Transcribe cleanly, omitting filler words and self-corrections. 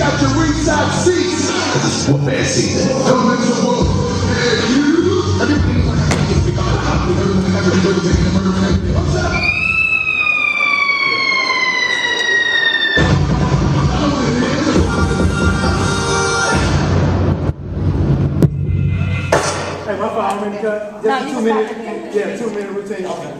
got your ringside seats. It's football season. Don't let your world. Everything's like what's up? Hey, my fault, I'm in the cut. Just a 2 minute, yeah, 2 minute routine. Okay.